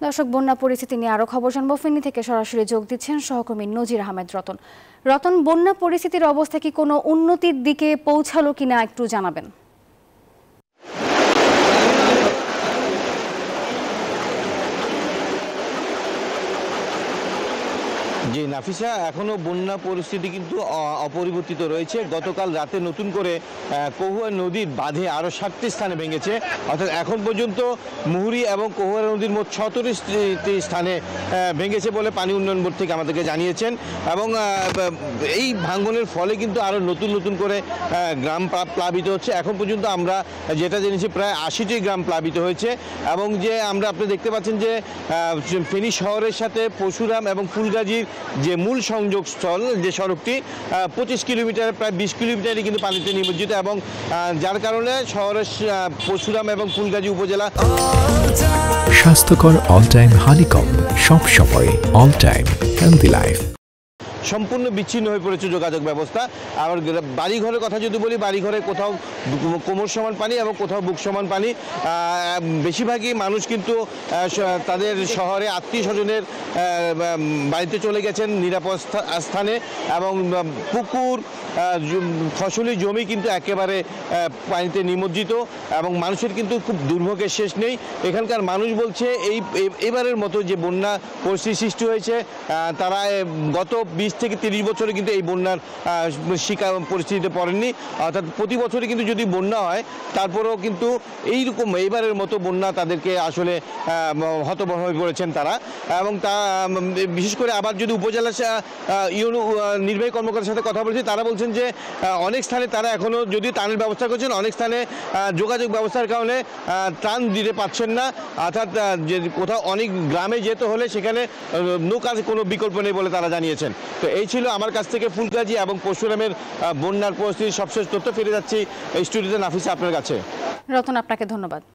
দর্শক, বন্যা পরিস্থিতি নিয়ে আরো খবর জানবো। ফেনী থেকে সরাসরি যোগ দিচ্ছেন সহকর্মী নজির আহমেদ রতন। রতন, বন্যা পরিস্থিতির অবস্থা কি কোনো উন্নতির দিকে পৌঁছালো কিনা একটু জানাবেন। জি নাফিসা, এখনো বন্যা পরিস্থিতি কিন্তু অপরিবর্তিত রয়েছে। গতকাল রাতে নতুন করে কহুয়া নদীর বাঁধে আরও 7টি স্থানে ভেঙেছে। অর্থাৎ এখন পর্যন্ত মুহুরী এবং কহুয়া নদীর মোট 17টি স্থানে ভেঙেছে বলে পানি উন্নয়ন বোর্ড থেকে আমাদেরকে জানিয়েছেন। এবং এই ভাঙনের ফলে কিন্তু আরও নতুন নতুন করে গ্রাম প্লাবিত হচ্ছে। এখন পর্যন্ত আমরা যেটা জেনেছি প্রায় 80টি গ্রাম প্লাবিত হয়েছে। এবং যে আপনি দেখতে পাচ্ছেন যে ফেনী শহরের সাথে পরশুরাম এবং ফুলগাজীর যে মূল সংযোগস্থল যে সড়কটি 25 কিলোমিটার, প্রায় 20 কিলোমিটারই কিন্তু পানিতে নিমজ্জিত। এবং যার কারণে শহরের পরশুরাম এবং ফুলগাজী উপজেলা স্বাস্থ্যকর অল টাইম হানিকম, সব সময় অল টাইম হেলদি লাইফ সম্পূর্ণ বিচ্ছিন্ন হয়ে পড়েছে যোগাযোগ ব্যবস্থা। আবার বাড়িঘরের কথা যদি বলি, বাড়িঘরে কোথাও কোমর সমান পানি এবং কোথাও বুক সমান পানি। বেশিরভাগই মানুষ কিন্তু তাদের শহরে আত্মীয় স্বজনের বাড়িতে চলে গেছেন নিরাপদ স্থানে। এবং পুকুর, ফসলি জমি কিন্তু একেবারে পানিতে নিমজ্জিত এবং মানুষের কিন্তু খুব দুর্ভোগের শেষ নেই। এখানকার মানুষ বলছে এবারের মতো যে বন্যা পরিস্থিতি সৃষ্টি হয়েছে, তারা গত 20 থেকে 30 বছরে কিন্তু এই বন্যার শিকার পরিস্থিতিতে পড়েননি। অর্থাৎ প্রতি বছরই কিন্তু যদি বন্যা হয়, তারপরেও কিন্তু এইরকম এইবারের মতো বন্যা তাদেরকে আসলে হতভম্ব হয়ে পড়েছেন তারা। এবং তা বিশেষ করে আবার যদি উপজেলা নির্বাহী কর্মকর্তার সাথে কথা বলছি, তারা বলছেন যে অনেক স্থানে তারা এখনও যদি ত্রাণের ব্যবস্থা করছেন, অনেক স্থানে যোগাযোগ ব্যবস্থার কারণে ত্রাণ দিতে পারছেন না। অর্থাৎ যে কোথাও অনেক গ্রামে যেতে হলে সেখানে নৌকার কোনো বিকল্প নেই বলে তারা জানিয়েছেন। তো এই ছিল আমার কাছ থেকে ফুলগাজী এবং পরশুরামের বন্যার পরিস্থিতির সবশেষ তথ্য। ফিরে যাচ্ছি স্টুডিওতে নাফিসা আপনার কাছে। রতন, আপনাকে ধন্যবাদ।